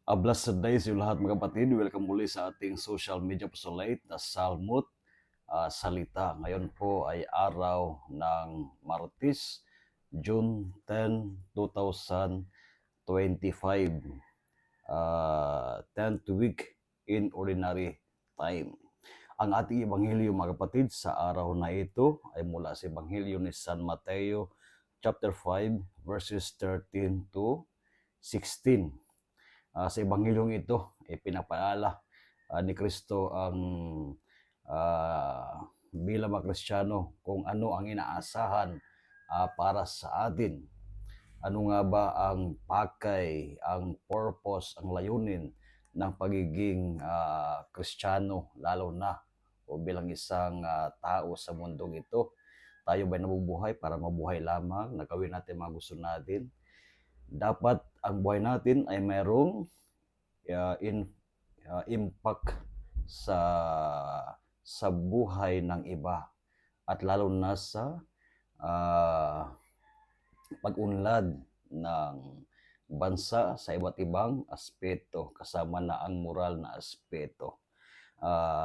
Blessed day sa inyo lahat mga kapatid. Welcome muli sa ating social media apostolate na Salmut Salita. Ngayon po ay araw ng Martes, June 10, 2025. 10th week in ordinary time. Ang ating ebanghelyo mga kapatid sa araw na ito ay mula sa ebanghelyo ni San Mateo chapter 5 verses 13 to 16. Sa ebanghelyong ito, pinapaalala ni Kristo ang bilang mga Kristiyano kung ano ang inaasahan para sa atin. Ano nga ba ang pakay, ang purpose, ang layunin ng pagiging Kristiyano, lalo na o bilang isang tao sa mundong ito. Tayo ba'y nabubuhay para mabuhay lamang, na gawin natin mga gusto natin? Dapat ang buhay natin ay mayroong impact sa buhay ng iba, at lalo na sa pag-unlad ng bansa sa iba't ibang aspeto, kasama na ang moral na aspeto.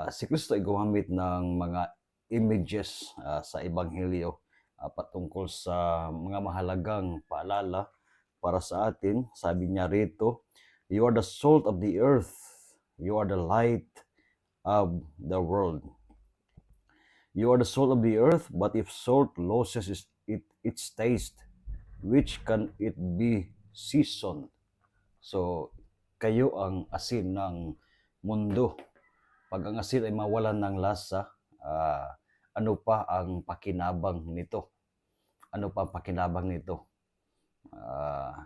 Si Kristo ay gumamit ng mga images sa ebanghelyo patungkol sa mga mahalagang paalala para sa atin. Sabi niya rito, "You are the salt of the earth, you are the light of the world. You are the salt of the earth, but if salt loses its taste, which can it be seasoned?" So, kayo ang asin ng mundo. Pag ang asin ay mawalan ng lasa, ano pa ang pakinabang nito? Ano pa ang pakinabang nito?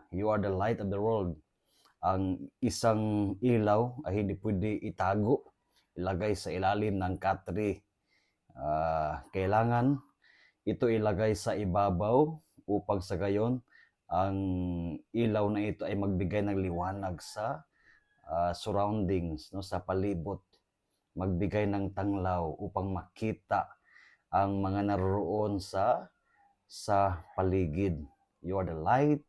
You are the light of the world. Ang isang ilaw ay hindi pwede itago, ilagay sa ilalim ng katre. Kailangan ito ilagay sa ibabaw upang sa gayon ang ilaw na ito ay magbigay ng liwanag sa surroundings, no, sa palibot, magbigay ng tanglaw upang makita ang mga naroroon sa paligid. You are the light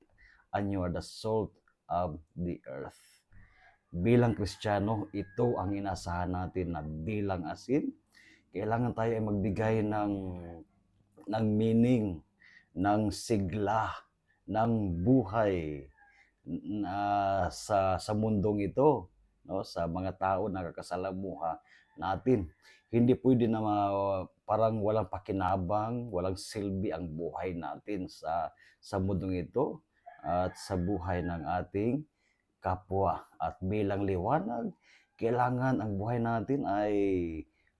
and you are the salt of the earth. Bilang Kristiyano, ito ang inasahan natin na bilang asin. Kailangan tayo ay magbigay ng meaning, ng sigla, ng buhay sa mundong ito, no, sa mga tao na kakasalamuha natin. Hindi pwede na parang walang pakinabang, walang silbi ang buhay natin sa mundong ito at sa buhay ng ating kapwa. At bilang liwanag, kailangan ang buhay natin ay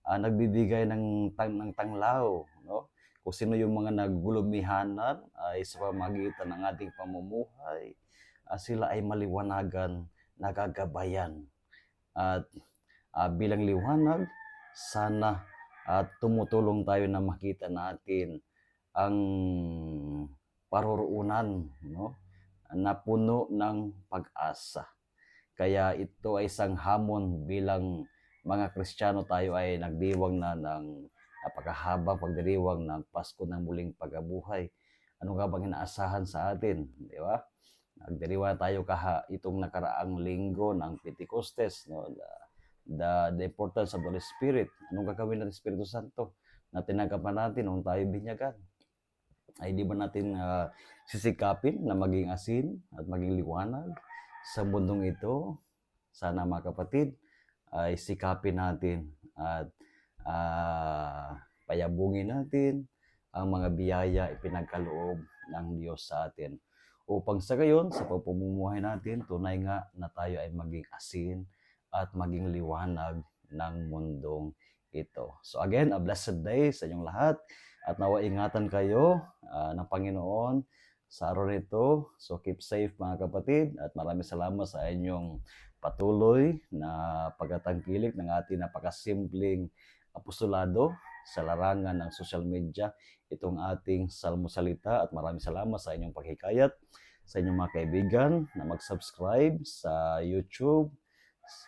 nagbibigay ng tanglaw, no? Kung sino yung mga naggulumihanan ay sa pamamagitan ng ating pamumuhay, sila ay maliwanagan, nagagabayan. At bilang liwanag, sana tumutulong tayo na makita natin ang paroroonan, no, na puno ng pag-asa. Kaya ito ay isang hamon bilang mga Kristiyano. Tayo ay nagdiwang na ng napakahabang pagdiriwang ng Pasko ng muling pagkabuhay. Ano nga bang inaasahan sa atin, di ba? Nagdiriwang tayo itong nakaraang linggo ng Pentecostes, no? The importance of the Holy Spirit. Anong gagawin ng Espiritu Santo na tinanggapan natin nung tayo binyagan? Ay di ba natin sisikapin na maging asin at maging liwanag sa mundong ito? Sana mga kapatid ay sikapin natin at payabungin natin ang mga biyaya ipinagkaloob ng Diyos sa atin. Upang sa gayon, sa pamumuhay natin, tunay nga na tayo ay maging asin at maging liwanag ng mundong ito. So again, a blessed day sa inyong lahat at nawa ingatan kayo ng Panginoon sa araw nito. So keep safe mga kapatid at maraming salamat sa inyong patuloy na pagtatangkilik ng ating napakasimpleng apostolado sa larangan ng social media, itong ating Salmo Salita. At maraming salamat sa inyong paghikayat, sa inyong mga kaibigan na mag-subscribe sa YouTube,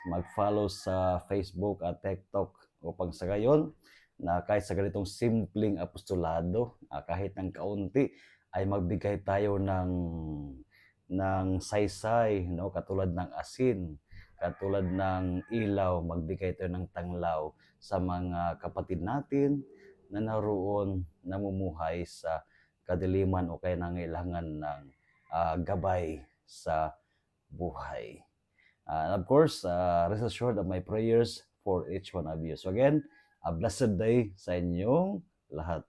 mag-follow sa Facebook at TikTok, upang sa gayon na kahit sa ganitong simpleng apostolado, kahit ng kaunti, ay magbigay tayo ng saysay, no, katulad ng asin katulad ng ilaw, magbigay tayo ng tanglaw sa mga kapatid natin na naroon namumuhay sa kadiliman o kaya nangailangan ng gabay sa buhay. And of course, rest assured of my prayers for each one of you. So again, a blessed day sa inyong lahat.